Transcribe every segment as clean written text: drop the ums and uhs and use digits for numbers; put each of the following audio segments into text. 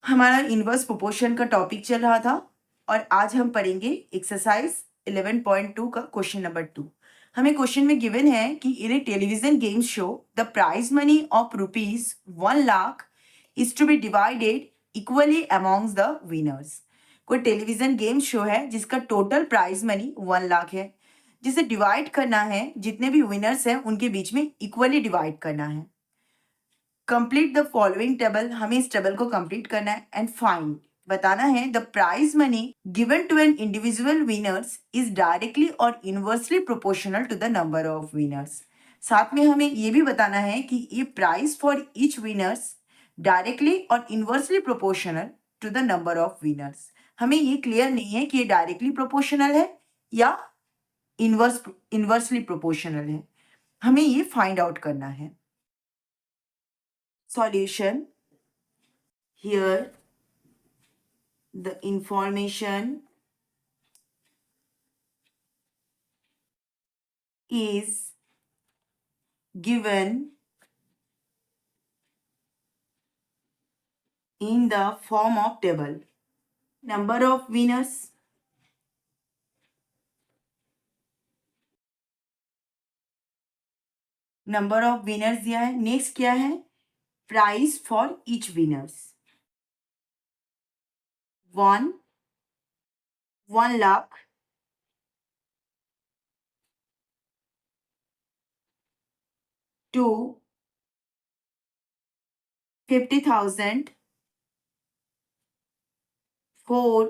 हमारा inverse proportion का topic चल रहा था और आज हम पढ़ेंगे एक्सरसाइज 11.2 का क्वेश्चन नंबर 2। हमें क्वेश्चन में गिवन है कि in a television game show the prize money of rupees 1 lakh is to be divided equally amongst the winners. कोई टेलीविजन गेम शो है जिसका टोटल प्राइज मनी 1 लाख है, जिसे डिवाइड करना है, जितने भी विनर्स हैं उनके बीच में इक्वली डिवाइड करना है। कंप्लीट द फॉलोइंग टेबल, हमें इस टेबल को कंप्लीट करना है एंड फाइंड, बताना है the prize money given to an individual winners is directly और inversely proportional to the number of winners. साथ में हमें ये भी बताना है कि ये price for each winners directly और inversely proportional to the number of winners. हमें ये क्लियर नहीं है कि ये डायरेक्टली प्रोपोर्शनल है या इनवर्सली प्रोपोर्शनल है, हमें ये फाइंड आउट करना है। Solution. Here the information is given in the form of table. Number of winners, number of winners दिया है। नेक्स्ट क्या है? Price for each winners 1 lakh, 2 50,000, 4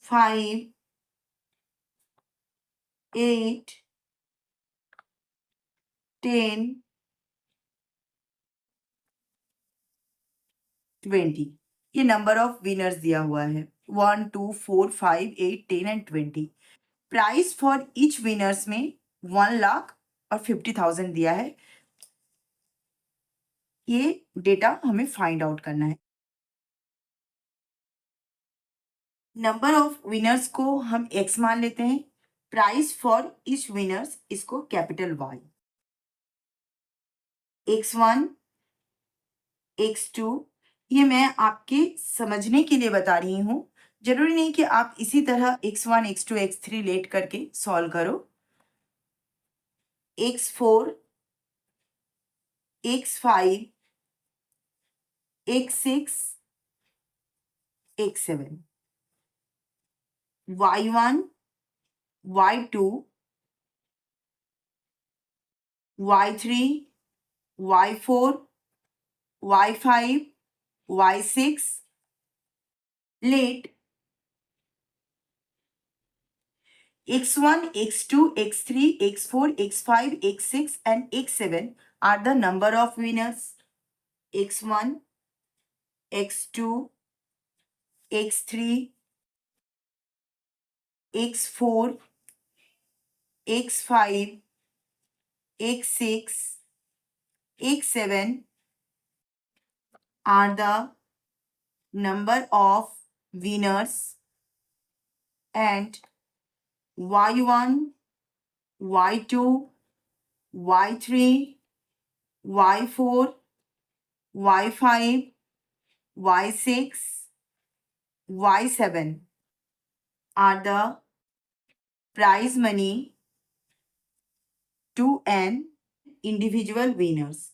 5 8 10 20। ये नंबर ऑफ विनर्स दिया हुआ है 1 2 4 5 8 10 and 20। Price for each winners में 1 लाख और 50,000 दिया है। ये डेटा हमें फाइंड आउट करना है। नंबर ऑफ विनर्स को हम x मान लेते हैं, प्राइस फॉर ईच विनर्स इसको कैपिटल Y। x1 x2 ये मैं आपके समझने के लिए बता रही हूं, जरूरी नहीं कि आप इसी तरह x1 x2 x3 लेट करके सॉल्व करो। x4 x5 x6 x7 y1 y2 y3 y4 y5 y6 let x1 x2 x3 x4 x5 x6 and x7 are the number of winners x1 x2 x3 x4 x5 x6 x7 are the number of winners and y1 y2 y3 y4 y5 y6 y7 are the prize money to an individual winners।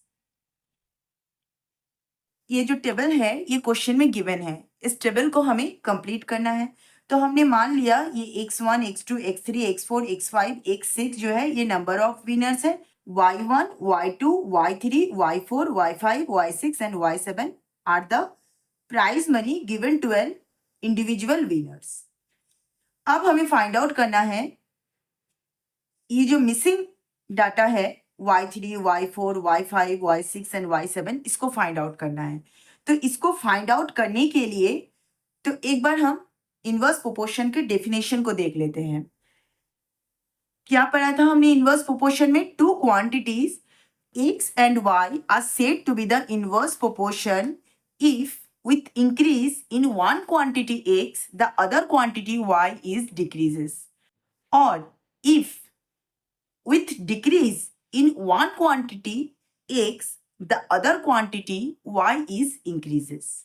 ये जो table है ये question में given है, इस table को हमें complete करना है। तो हमने मान लिया ये x1 x2 x3 x4 x5 x6 जो है ये नंबर ऑफ विनर्स है। y1 y2 y3 y4 y5 y6 and y7 are the prize money given to an individual winners. अब हमें फाइंड आउट करना है ये जो मिसिंग डाटा है y3 y4 y5 y6 and y7, इसको फाइंड आउट करना है। तो इसको फाइंड आउट करने के लिए तो एक बार हम इनवर्स प्रोपोर्शन के डेफिनेशन को देख लेते हैं। क्या पढ़ा था हमने इनवर्स प्रोपोर्शन में? Two quantities x and y are said to be the inverse proportion if with increase in one quantity x the other quantity y is decreases, or if with decrease in one quantity x the other quantity y is increases.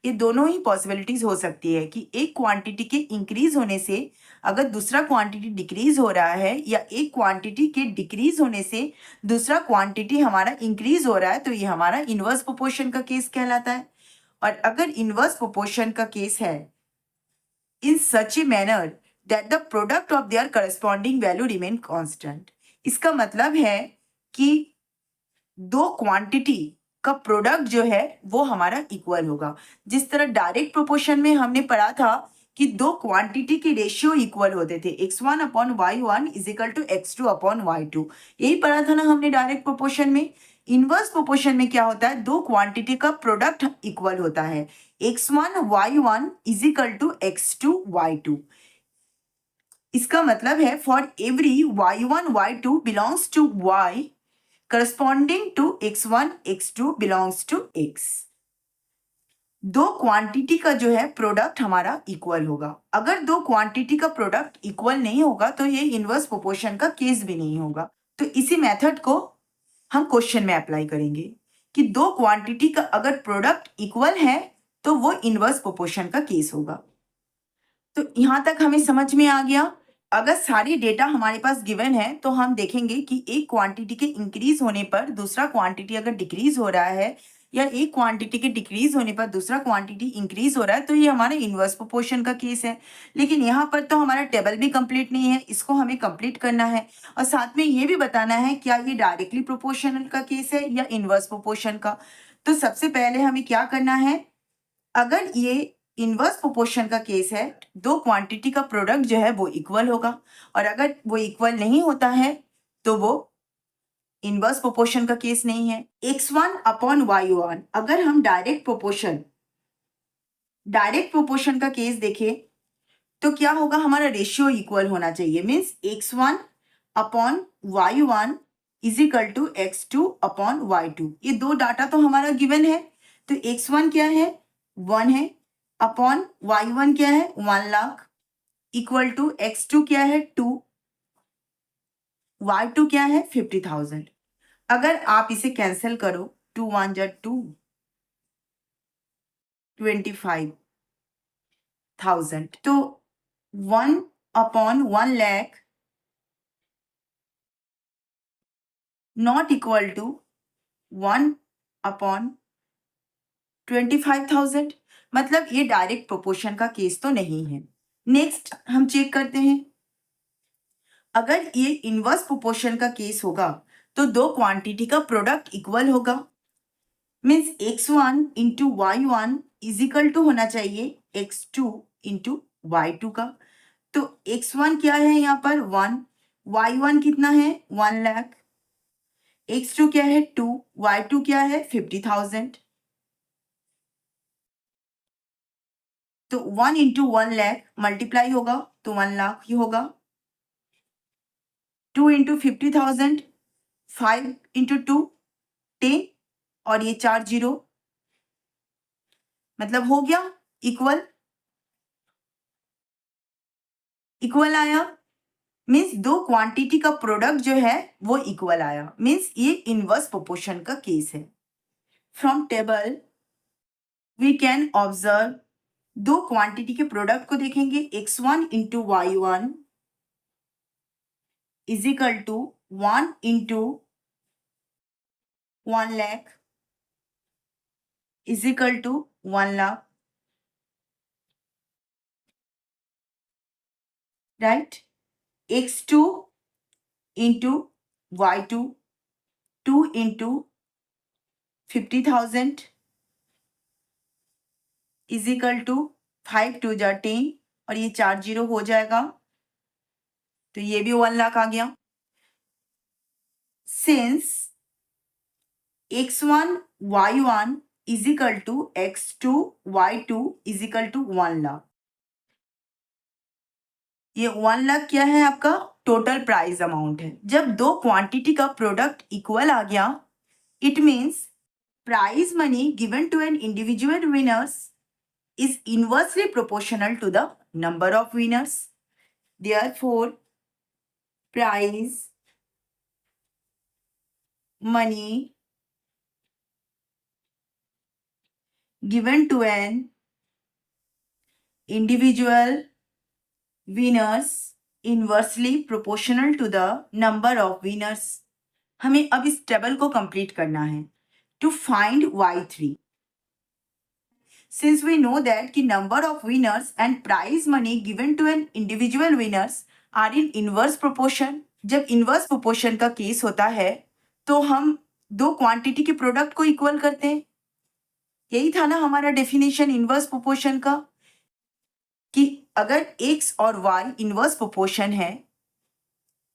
ये दोनों ही possibilities हो सकती है कि एक quantity के increase होने से अगर दूसरा क्वांटिटी डिक्रीज हो रहा है, या एक क्वांटिटी के डिक्रीज होने से दूसरा क्वांटिटी हमारा इंक्रीज हो रहा है, तो ये हमारा इनवर्स प्रोपोर्शन का केस कहलाता है. और अगर इनवर्स प्रोपोर्शन का केस है in such a manner that the product of their corresponding value remain constant. इसका मतलब है कि दो क्वांटिटी का प्रोडक्ट जो है वो हमारा इक्वल होगा. जिस तरह डायरेक्ट प्रोपोर्शन में हमने पढ़ा था कि दो क्वांटिटी के रेशियो इक्वल होते थे, x1 upon y1 is equal to x2 upon y2. यही पढ़ा था ना हमने डायरेक्ट प्रोपोर्शन में. इनवर्स प्रोपोर्शन में क्या होता है, दो क्वांटिटी का प्रोडक्ट इक्वल होता है, x1 y1 is equal to x2 y2. इसका मतलब है for every y1 y2 belongs to y corresponding to x1 x2 belongs to x. दो क्वांटिटी का जो है प्रोडक्ट हमारा इक्वल होगा. अगर दो क्वांटिटी का प्रोडक्ट इक्वल नहीं होगा तो ये इनवर्स प्रोपोर्शन का केस भी नहीं होगा. तो इसी मेथड को हम क्वेश्चन में अप्लाई करेंगे कि दो क्वांटिटी का अगर प्रोडक्ट इक्वल है तो वो इनवर्स प्रोपोर्शन का केस होगा. तो यहां तक हमें समझ में आ गया. अगर सारी डेटा हमारे पास गिवन है तो हम देखेंगे कि एक क्वांटिटी के इंक्रीज होने पर दूसरा क्वांटिटी अगर डिक्रीज हो रहा है, या एक क्वांटिटी के डिक्रीज होने पर दूसरा क्वांटिटी इंक्रीज हो रहा है, तो ये हमारा इनवर्स प्रोपोर्शन का केस है. लेकिन यहाँ पर तो हमारा टेबल भी कंप्लीट नहीं है, इसको हमें कंप्लीट करना है और साथ में ये भी बताना है क्या ये डायरेक्टली प्रोपोर्शनल का केस है या इनवर्स प्रोपोर्शन का. तो सबसे पहले हमें क्या करना है, अगर ये इनवर्स प्रोपोर्शन का केस है, दो क्वांटिटी का प्रोडक्ट जो है वो इक्वल होगा, और अगर वो इक्वल नहीं होता है तो वो इनवर्स प्रोपोर्शन का केस नहीं है. x1 अपॉन y1, अगर हम डायरेक्ट प्रोपोर्शन का केस देखें तो क्या होगा, हमारा रेशियो इक्वल होना चाहिए. Means x1 upon y1 is equal to x2 upon y2. ये दो डाटा तो हमारा गिवन है. तो x1 क्या है, 1 है, अपॉन y1 क्या है, 1 लाख, इक्वल टू x2 क्या है, 2, y2 क्या है, 50,000. अगर आप इसे कैंसिल करो, 2 1 जा 2, 25,000. तो 1 upon 1 lakh not equal to 1 upon 25,000. मतलब ये डायरेक्ट प्रोपोर्शन का केस तो नहीं है. नेक्स्ट हम चेक करते हैं, अगर ये इनवर्स प्रोपोर्शन का केस होगा तो दो क्वांटिटी का प्रोडक्ट इक्वल होगा. Means x1 into y1 is equal to होना चाहिए x2 इंटू y2 का. तो x1 क्या है यहाँ पर 1, y1 कितना है 1 लाख, x2 क्या है 2, y2 क्या है 50,000. तो 1 इंटू 1 लाख मल्टीप्लाई होगा तो 1 लाख ही होगा. 2 इंटू 50,000, 5 इंटू 2 10, और ये 4 जीरो, मतलब हो गया इक्वल आया. मीन्स दो क्वांटिटी का प्रोडक्ट जो है वो इक्वल आया. मीन्स ये इनवर्स प्रोपोर्शन का केस है. From table we can observe, दो क्वांटिटी के प्रोडक्ट को देखेंगे, x1 into y1 is equal to 1 into 1 lakh is equal to 1 lakh. Right, x2 into y2, 2 into 50,000 is equal to 5 2 जा 10, और ये 4 जीरो हो जाएगा तो ये भी 1 लाख आ गया. Since x1 y1 is equal to x2 y2 is equal to 1 lakh. ये 1 लाख क्या है, आपका टोटल प्राइस अमाउंट है. जब दो क्वांटिटी का प्रोडक्ट इक्वल आ गया, it means prize money given to an individual winners is inversely proportional to the number of winners. Therefore, prize money given to an individual winners inversely proportional to the number of winners. हमें अब इस table को complete करना है to find y3. Since we know that कि number of winners and prize money given to an individual winners are in inverse proportion. जब inverse proportion का case होता है तो हम दो क्वांटिटी के प्रोडक्ट को इक्वल करते हैं. यही था ना हमारा डेफिनेशन इनवर्स प्रोपोर्शन का, कि अगर x और y इनवर्स प्रोपोर्शन है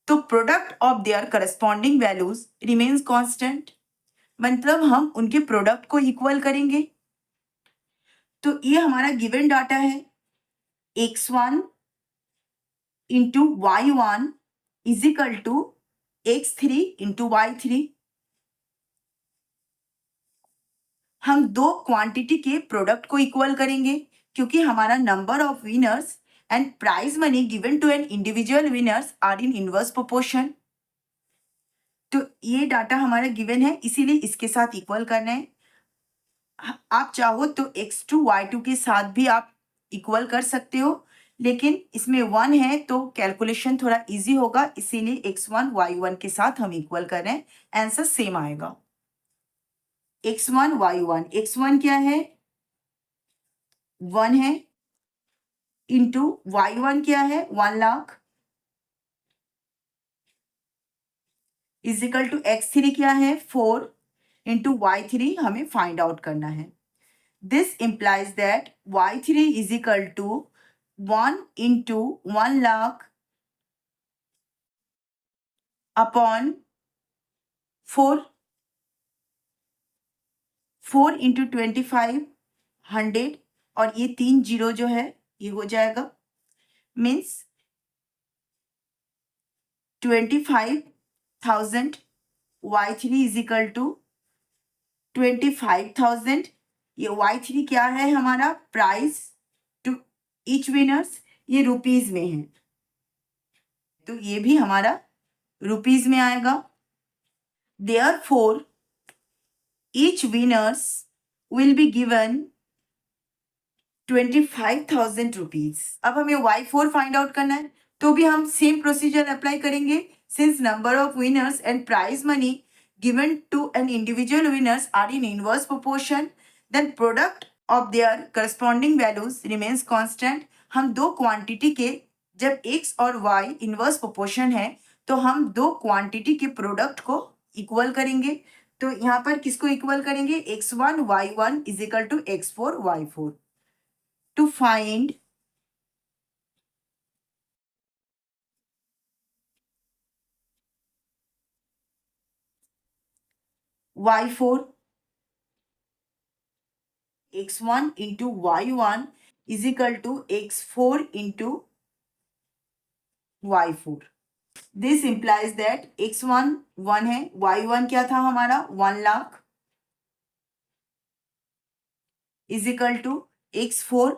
तो product of their corresponding values remains constant. मतलब हम उनके प्रोडक्ट को इक्वल करेंगे. तो ये हमारा गिवन डाटा है. x1 into y1 is equal to x3 into y3. हम दो क्वांटिटी के प्रोडक्ट को इक्वल करेंगे क्योंकि हमारा number of winners and prize money given to an individual winners are in inverse proportion. तो ये डाटा हमारा गिवन है, इसीलिए इसके साथ इक्वल करना है. आप चाहो तो x2 y2 के साथ भी आप इक्वल कर सकते हो, लेकिन इसमें 1 है तो कैलकुलेशन थोड़ा इजी होगा, इसीलिए x1 y1 के साथ हम इक्वल कर रहे हैं. आंसर सेम आएगा. x1 y1, x1 क्या है 1 है, इंटू y1 क्या है 1 lakh, is equal to x3 क्या है 4 इंटू y3 हमें फाइंड आउट करना है. This implies that y3 is equal to 1 into 1 lakh upon 4 into 2500, और ये 3 जीरो जो है ये हो जाएगा, means 25,000. y3 is equal to 25,000. ये y3 क्या है हमारा प्राइस टू ईच विनर्स, ये रुपीज में है तो ये भी हमारा रुपीज में आएगा. Therefore each winners will be given 25,000 rupees. अब हमें y4 फाइंड आउट करना है तो भी हम सेम प्रोसीजर अप्लाई करेंगे. Since number of winners and prize money given to an individual winners are in inverse proportion, then product of their corresponding values remains constant. हम दो क्वांटिटी के जब x और y इनवर्स प्रोपोर्शन है तो हम दो क्वांटिटी के प्रोडक्ट को इक्वल करेंगे. तो यहाँ पर किसको इक्वल करेंगे x1 y1 is equal to x4 y4. To find y4, x1 into y1 is equal to x4 into y4. This implies that x1 1 है, y1 क्या था हमारा 1 lakh is equal to x4.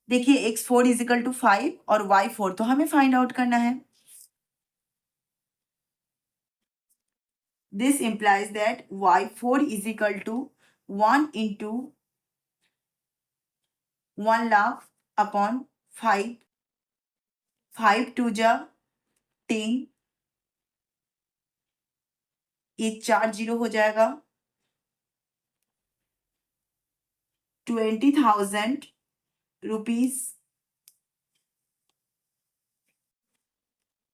देखिए x4 is equal to 5 और y4 तो हमें find out करना है. This implies that y4 is equal to 1 into 1 lakh upon 5. 5 2 जा 10, ये 4 जीरो हो जाएगा. 20,000 रुपीज.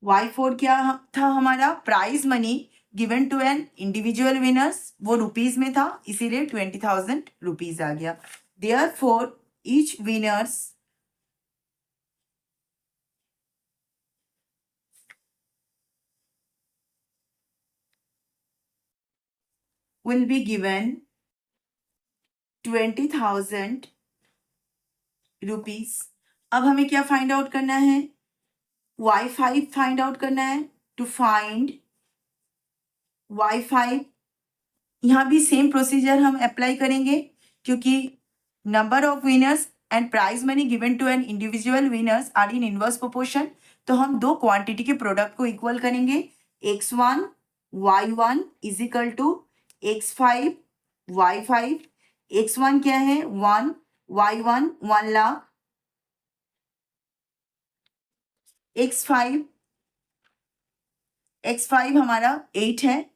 y4 क्या था हमारा prize money given to an individual winners, वो रुपीज में था इसीलिए 20,000 रुपीज आ गया. Therefore each winners will be given 20,000 rupees. अब हमें क्या फाइंड आउट करना है y5 फाइंड आउट करना है. टू फाइंड y5 यहाँ भी सेम प्रोसीजर हम अप्लाई करेंगे क्योंकि number of winners and prize money given to an individual winners are in inverse proportion. तो हम दो क्वांटिटी के प्रोडक्ट को इक्वल करेंगे. x1 y1 is equal to x5 y5. x1 क्या है 1, y1 1 लाख, x5 हमारा 8 है,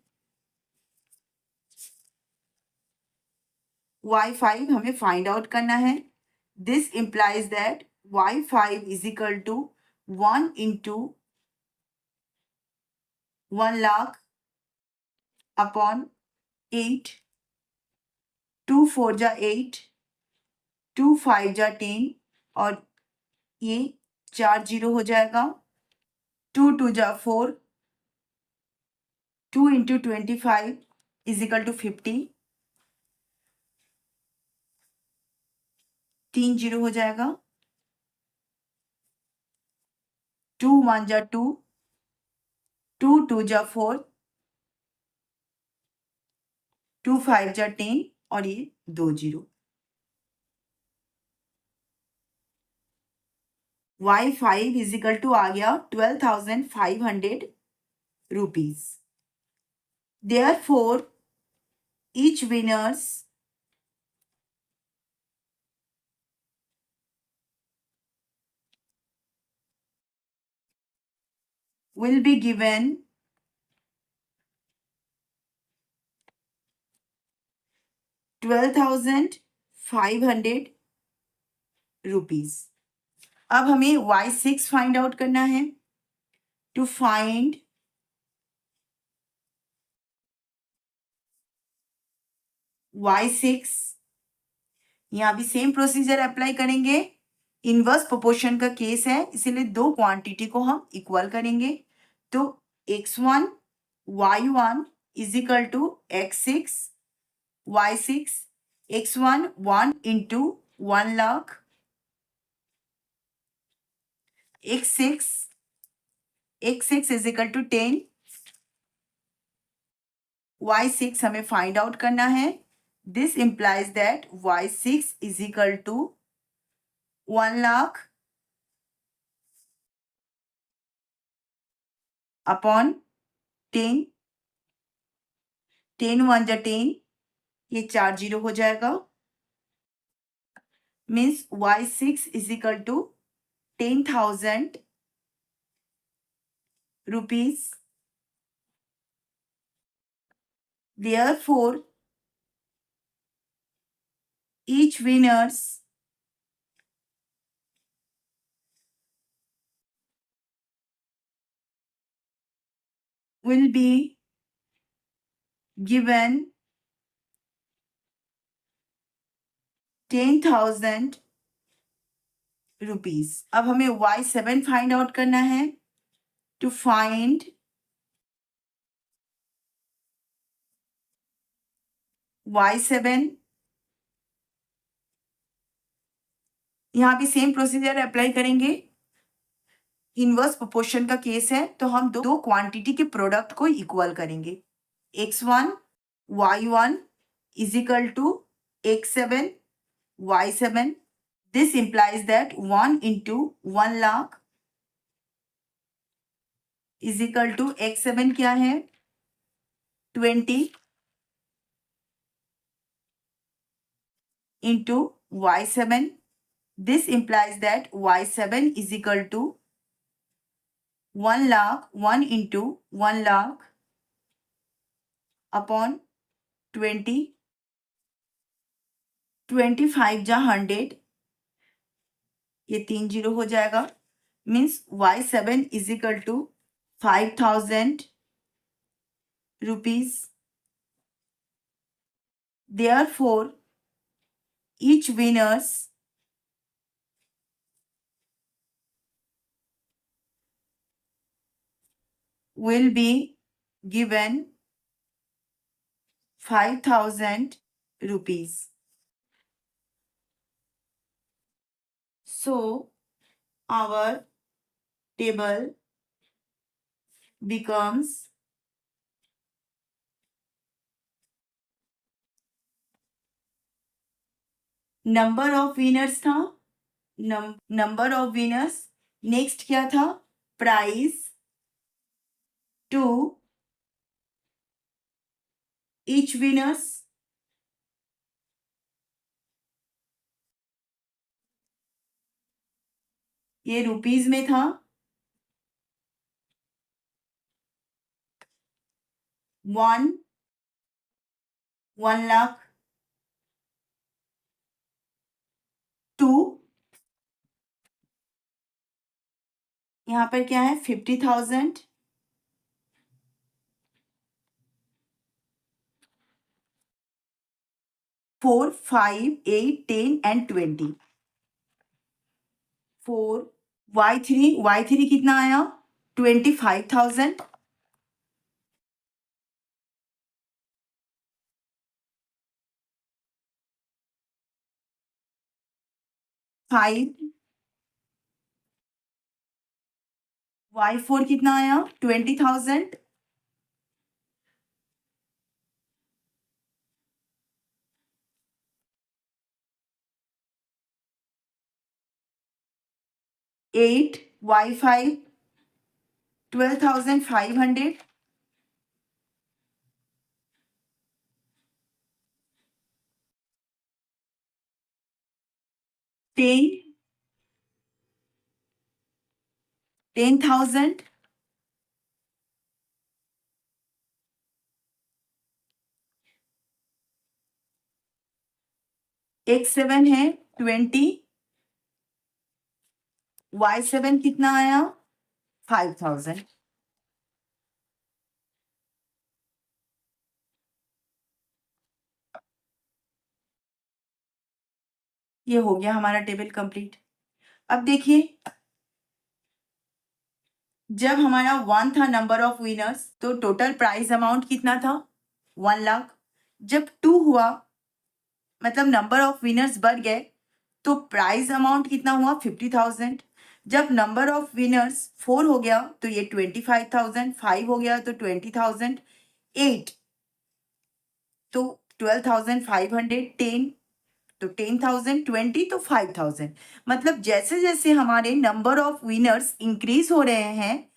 y5 हमें फाइंड आउट करना है। This implies that y5 is equal to 1 into 1 lakh upon 8, 2 4 जा 8, 2 5 जा 10 और ये 4 जीरो हो जाएगा, 2 2 जा 4, 2 into 25 is equal to 50, 3 zero हो जाएगा, 2 1 जा 2, 2 2 जा 4, 2 5 जा 10 और ये 2 zero. y5 is equal to आ गया 12,500 rupees. Therefore, each winners will be given 12,500 rupees. अब हमें y6 फाइंड आउट करना है। टू फाइंड y6, यहाँ भी सेम प्रोसीजर अप्लाई करेंगे। इनवर्स प्रोपोर्शन का केस है, इसीलिए दो क्वांटिटी को हम इक्वल करेंगे। तो x1 y1 is equal to x6 y6, x1 1 into 1 lakh, x6 is equal to 10, y6 हमें फाइंड आउट करना है। This implies that y6 is equal to 1 lakh upon 10, 10 1 जा 10, ये 4 जीरो हो जाएगा, means y6 is equal to 10,000 rupees. Therefore, each winners will be given 10,000 rupees. अब हमें y7 find out करना है। टू फाइंड y7, यहाँ भी सेम प्रोसीजर अप्लाई करेंगे। इनवर्स प्रोपोर्शन का केस है, तो हम दो क्वांटिटी के प्रोडक्ट को इक्वल करेंगे। x1 y1 is equal to x7 y7. This implies that 1 into 1 lakh is equal to x7 क्या है 20 into y7. This implies that y7 is equal to 1 lakh, 1 into 1 lakh upon 20, 25 जा 100, ये 3 zero हो जाएगा, means y7 is equal to 5,000 rupees. Therefore, each winners will be given 5,000 rupees. So, our table becomes number of winners था, number of winners. Next क्या था, price to each winners, ये rupees में था 1 लाख 2, यहाँ पर क्या है 50,000, 4, 5, 8, 10 एंड 20। 4 y3 कितना आया 25,000, 5 y4 कितना आया 20,000, 8 y5 12,500, 10,000, x7 है 20, y7 कितना आया 5,000। ये हो गया हमारा टेबल कंप्लीट। अब देखिए, जब हमारा 1 था नंबर ऑफ विनर्स तो टोटल प्राइज अमाउंट कितना था 1 लाख। जब 2 हुआ मतलब नंबर ऑफ विनर्स बढ़ गए तो प्राइज अमाउंट कितना हुआ 50,000। जब नंबर ऑफ विनर्स 4 हो गया तो ये 25,000, 5 हो गया तो 20,000, 8 तो 12,500, 10 तो 10,000, 20 तो 5,000। मतलब जैसे जैसे हमारे नंबर ऑफ विनर्स इंक्रीज हो रहे हैं,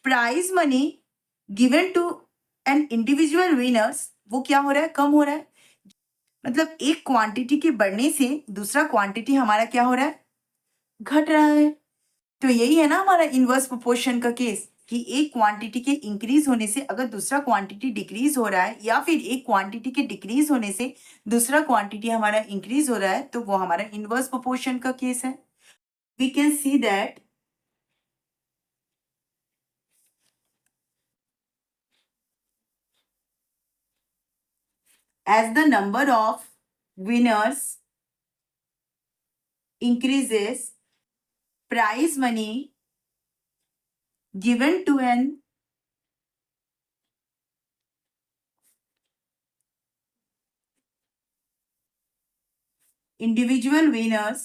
prize money given to an individual winners वो क्या हो रहा है कम हो रहा है। मतलब एक क्वांटिटी के बढ़ने से दूसरा क्वांटिटी हमारा क्या हो रहा है घट रहा है। तो यही है ना हमारा इनवर्स प्रोपोर्शन का केस कि एक क्वांटिटी के इंक्रीज होने से अगर दूसरा क्वांटिटी डिक्रीज हो रहा है या फिर एक क्वांटिटी के डिक्रीज होने से दूसरा क्वांटिटी हमारा इंक्रीज हो रहा है तो वो हमारा इनवर्स प्रोपोर्शन का केस है। We can see that as the number of winners increases, prize money given to an individual winners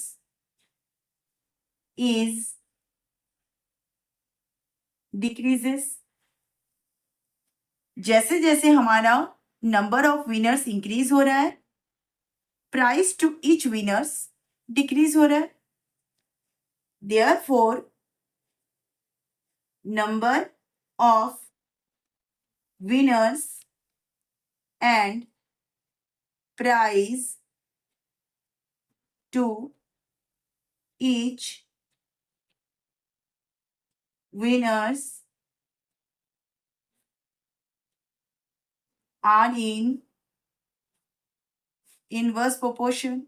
is decreases। जैसे जैसे हमारा नंबर ऑफ विनर्स इंक्रीज हो रहा है price to each winners decrease हो रहा है। Therefore, number of winners and prize to each winners are in inverse proportion।